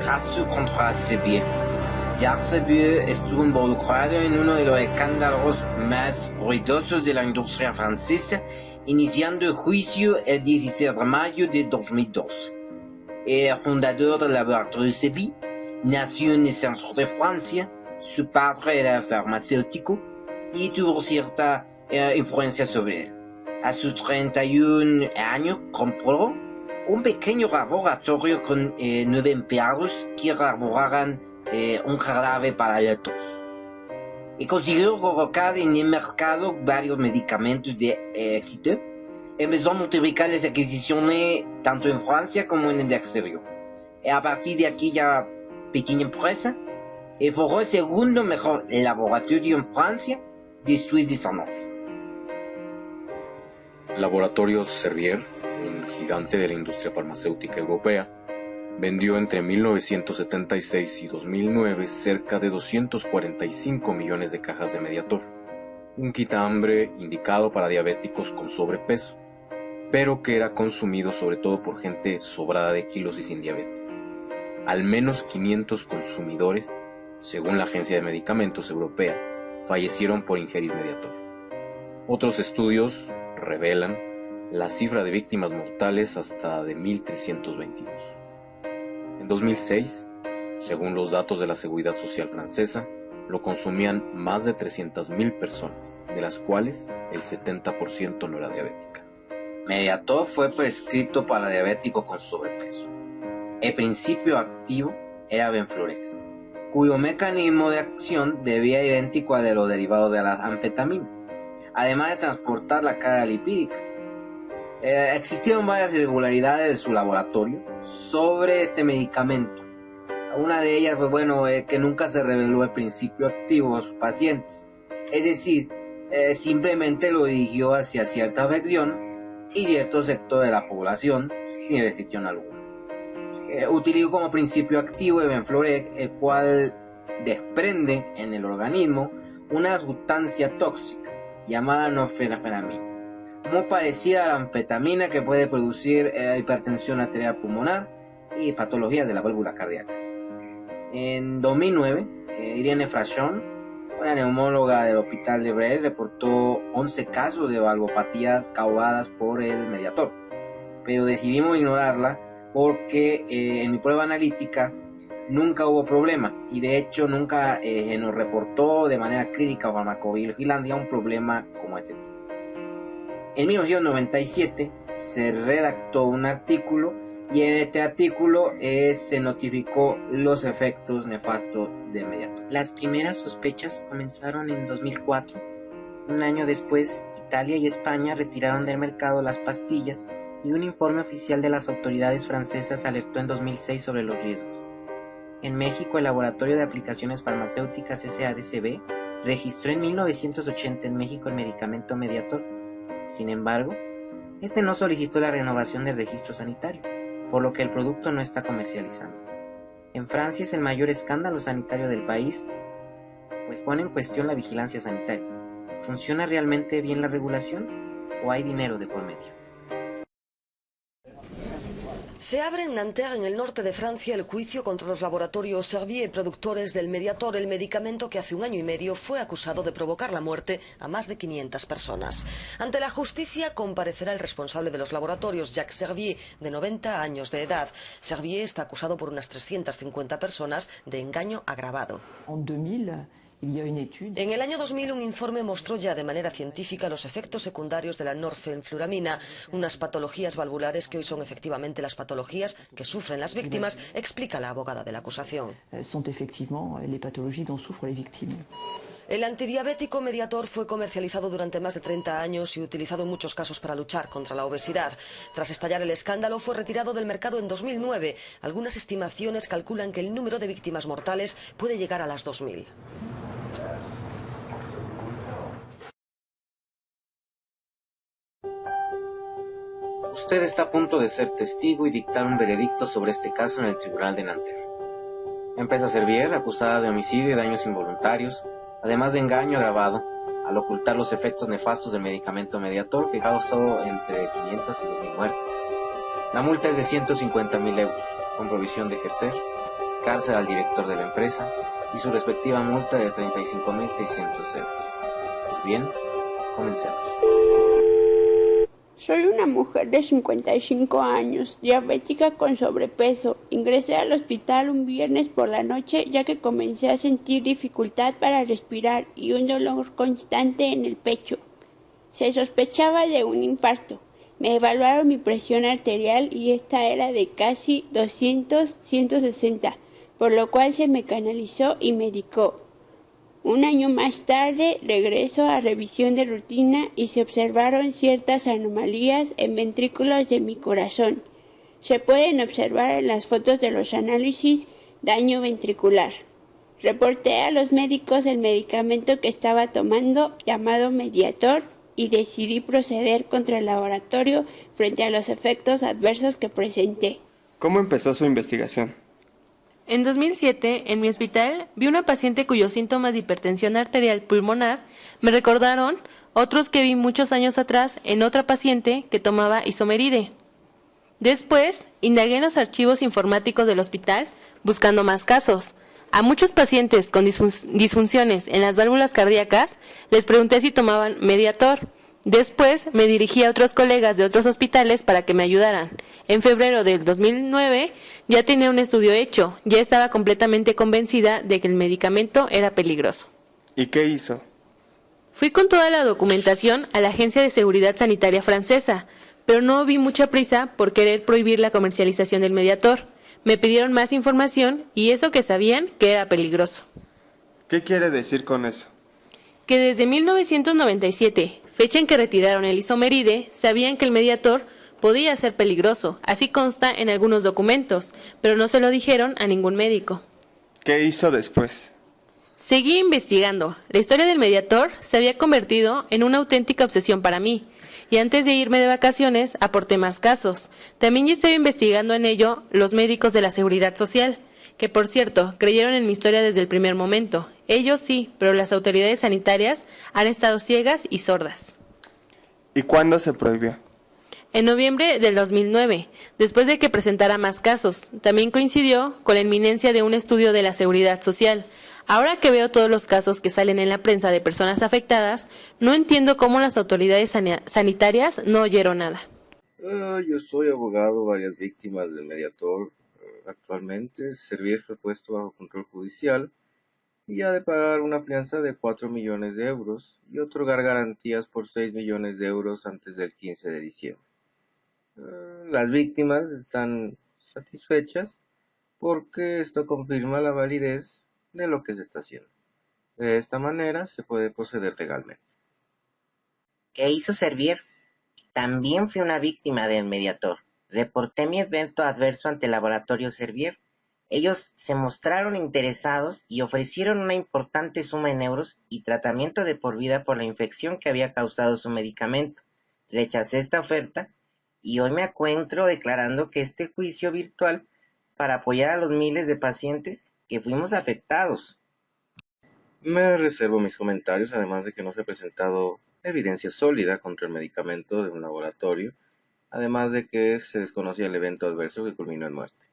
caso contra Servier. Jacques Servier estuvo involucrado en uno de los escándalos más ruidosos de la industria francesa, iniciando el juicio el 16 de mayo de 2012. El fundador del laboratorio Servier nació en el centro de Francia, su padre era farmacéutico y tuvo cierta influencia sobre él. A sus 31 años compró un pequeño laboratorio con 9 empleados que elaboraran un jarabe para la tos. Y consiguió colocar en el mercado varios medicamentos de éxito. Empezó a multiplicar las adquisiciones tanto en Francia como en el exterior. Y a partir de aquella pequeña empresa, forjó el segundo mejor laboratorio en Francia después de Sanofi. El laboratorio Servier, un gigante de la industria farmacéutica europea, vendió entre 1976 y 2009 cerca de 245 millones de cajas de Mediator, un quitahambre indicado para diabéticos con sobrepeso, pero que era consumido sobre todo por gente sobrada de kilos y sin diabetes. Al menos 500 consumidores, según la Agencia de Medicamentos Europea, fallecieron por ingerir Mediator. Otros estudios revelan la cifra de víctimas mortales hasta de 1.322. En 2006, según los datos de la Seguridad Social francesa, lo consumían más de 300.000 personas, de las cuales el 70% no era diabética. Mediator fue prescrito para diabéticos con sobrepeso. El principio activo era Benfluorex, cuyo mecanismo de acción debía idéntico al de los derivados de la anfetamina, además de transportar la carga lipídica. Existieron varias irregularidades de su laboratorio sobre este medicamento. Una de ellas fue que nunca se reveló el principio activo a sus pacientes. Es decir, simplemente lo dirigió hacia cierta región y cierto sector de la población sin restricción alguna. Utilizó como principio activo el Benfluorex, el cual desprende en el organismo una sustancia tóxica llamada norfenafenamina, muy parecida a la anfetamina, que puede producir hipertensión arterial pulmonar y patologías de la válvula cardíaca. En 2009, Irene Frachon, una neumóloga del hospital de Brest, reportó 11 casos de valvopatías causadas por el Mediator, pero decidimos ignorarla porque en mi prueba analítica nunca hubo problema, y de hecho nunca nos reportó de manera clínica o farmacovigilancia un problema como este tipo. En 1997 se redactó un artículo, y en este artículo se notificó los efectos nefastos del Mediator. Las primeras sospechas comenzaron en 2004. Un año después, Italia y España retiraron del mercado las pastillas, y un informe oficial de las autoridades francesas alertó en 2006 sobre los riesgos. En México, el Laboratorio de Aplicaciones Farmacéuticas SADCB registró en 1980 en México el medicamento Mediator. Sin embargo, este no solicitó la renovación del registro sanitario, por lo que el producto no está comercializando. En Francia es el mayor escándalo sanitario del país, pues pone en cuestión la vigilancia sanitaria. ¿Funciona realmente bien la regulación o hay dinero de por medio? Se abre en Nanterre, en el norte de Francia, el juicio contra los laboratorios Servier, productores del Mediator, el medicamento que hace un año y medio fue acusado de provocar la muerte a más de 500 personas. Ante la justicia comparecerá el responsable de los laboratorios, Jacques Servier, de 90 años de edad. Servier está acusado por unas 350 personas de engaño agravado. En el año 2000 un informe mostró ya de manera científica los efectos secundarios de la norfenfluramina, unas patologías valvulares que hoy son efectivamente las patologías que sufren las víctimas, explica la abogada de la acusación. El antidiabético Mediator fue comercializado durante más de 30 años y utilizado en muchos casos para luchar contra la obesidad. Tras estallar el escándalo, fue retirado del mercado en 2009. Algunas estimaciones calculan que el número de víctimas mortales puede llegar a las 2000. Usted está a punto de ser testigo y dictar un veredicto sobre este caso en el Tribunal de Nanterre. Empresa Servier, acusada de homicidio y daños involuntarios, además de engaño agravado, al ocultar los efectos nefastos del medicamento Mediator, que causó entre 500 y 2.000 muertes. La multa es de 150.000 euros, con provisión de ejercer cárcel al director de la empresa y su respectiva multa de 35.600 euros. Pues bien, comencemos. Soy una mujer de 55 años, diabética con sobrepeso. Ingresé al hospital un viernes por la noche ya que comencé a sentir dificultad para respirar y un dolor constante en el pecho. Se sospechaba de un infarto. Me evaluaron mi presión arterial y esta era de casi 200/160, por lo cual se me canalizó y medicó. Un año más tarde regreso a revisión de rutina y se observaron ciertas anomalías en ventrículos de mi corazón. Se pueden observar en las fotos de los análisis daño ventricular. Reporté a los médicos el medicamento que estaba tomando, llamado Mediator, y decidí proceder contra el laboratorio frente a los efectos adversos que presenté. ¿Cómo empezó su investigación? En 2007, en mi hospital, vi una paciente cuyos síntomas de hipertensión arterial pulmonar me recordaron otros que vi muchos años atrás en otra paciente que tomaba isomeride. Después, indagué en los archivos informáticos del hospital buscando más casos. A muchos pacientes con disfunciones en las válvulas cardíacas les pregunté si tomaban Mediator. Después me dirigí a otros colegas de otros hospitales para que me ayudaran. En febrero del 2009 ya tenía un estudio hecho, ya estaba completamente convencida de que el medicamento era peligroso. ¿Y qué hizo? Fui con toda la documentación a la Agencia de Seguridad Sanitaria francesa, pero no vi mucha prisa por querer prohibir la comercialización del Mediator. Me pidieron más información y eso que sabían que era peligroso. ¿Qué quiere decir con eso? Que desde 1997, fecha en que retiraron el isomeride, sabían que el Mediator podía ser peligroso. Así consta en algunos documentos, pero no se lo dijeron a ningún médico. ¿Qué hizo después? Seguí investigando. La historia del Mediator se había convertido en una auténtica obsesión para mí. Y antes de irme de vacaciones, aporté más casos. También ya estaba investigando en ello los médicos de la Seguridad Social, que por cierto, creyeron en mi historia desde el primer momento. Ellos sí, pero las autoridades sanitarias han estado ciegas y sordas. ¿Y cuándo se prohibió? En noviembre del 2009, después de que presentara más casos. También coincidió con la inminencia de un estudio de la Seguridad Social. Ahora que veo todos los casos que salen en la prensa de personas afectadas, no entiendo cómo las autoridades sanitarias no oyeron nada. Yo soy abogado, varias víctimas del Mediator. Actualmente, Servier fue puesto bajo control judicial y ha de pagar una fianza de 4 millones de euros y otorgar garantías por 6 millones de euros antes del 15 de diciembre. Las víctimas están satisfechas porque esto confirma la validez de lo que se está haciendo. De esta manera se puede proceder legalmente. ¿Qué hizo Servier? También fui una víctima del Mediator. Reporté mi evento adverso ante el laboratorio Servier. Ellos se mostraron interesados y ofrecieron una importante suma en euros y tratamiento de por vida por la infección que había causado su medicamento. Rechacé esta oferta y hoy me encuentro declarando que este juicio virtual para apoyar a los miles de pacientes que fuimos afectados. Me reservo mis comentarios, además de que no se ha presentado evidencia sólida contra el medicamento de un laboratorio, además de que se desconocía el evento adverso que culminó en muerte.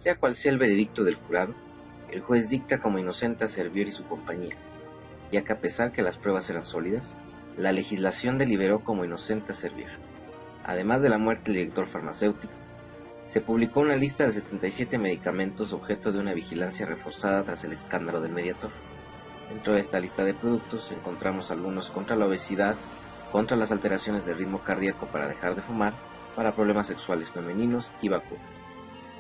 Sea cual sea el veredicto del jurado, el juez dicta como inocente a Servier y su compañía, ya que a pesar que las pruebas eran sólidas, la legislación deliberó como inocente a Servier. Además de la muerte del director farmacéutico, se publicó una lista de 77 medicamentos objeto de una vigilancia reforzada tras el escándalo del Mediator. Dentro de esta lista de productos encontramos algunos contra la obesidad, contra las alteraciones del ritmo cardíaco para dejar de fumar, para problemas sexuales femeninos y vacunas.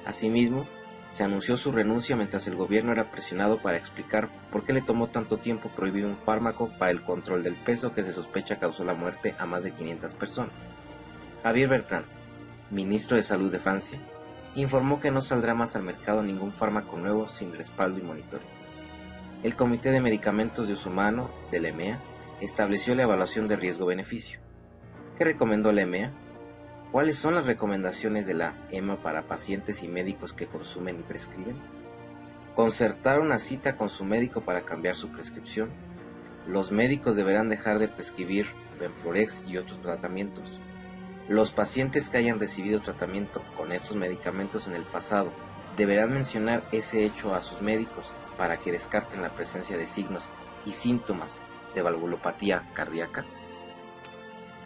Asimismo, se anunció su renuncia mientras el gobierno era presionado para explicar por qué le tomó tanto tiempo prohibir un fármaco para el control del peso que se sospecha causó la muerte a más de 500 personas. Javier Bertrand, ministro de Salud de Francia, informó que no saldrá más al mercado ningún fármaco nuevo sin respaldo y monitoreo. El Comité de Medicamentos de Uso Humano de la EMEA estableció la evaluación de riesgo-beneficio. ¿Qué recomendó la EMEA? ¿Cuáles son las recomendaciones de la EMA para pacientes y médicos que consumen y prescriben? Concertar una cita con su médico para cambiar su prescripción. Los médicos deberán dejar de prescribir Venflorex y otros tratamientos. Los pacientes que hayan recibido tratamiento con estos medicamentos en el pasado deberán mencionar ese hecho a sus médicos para que descarten la presencia de signos y síntomas de valvulopatía cardíaca.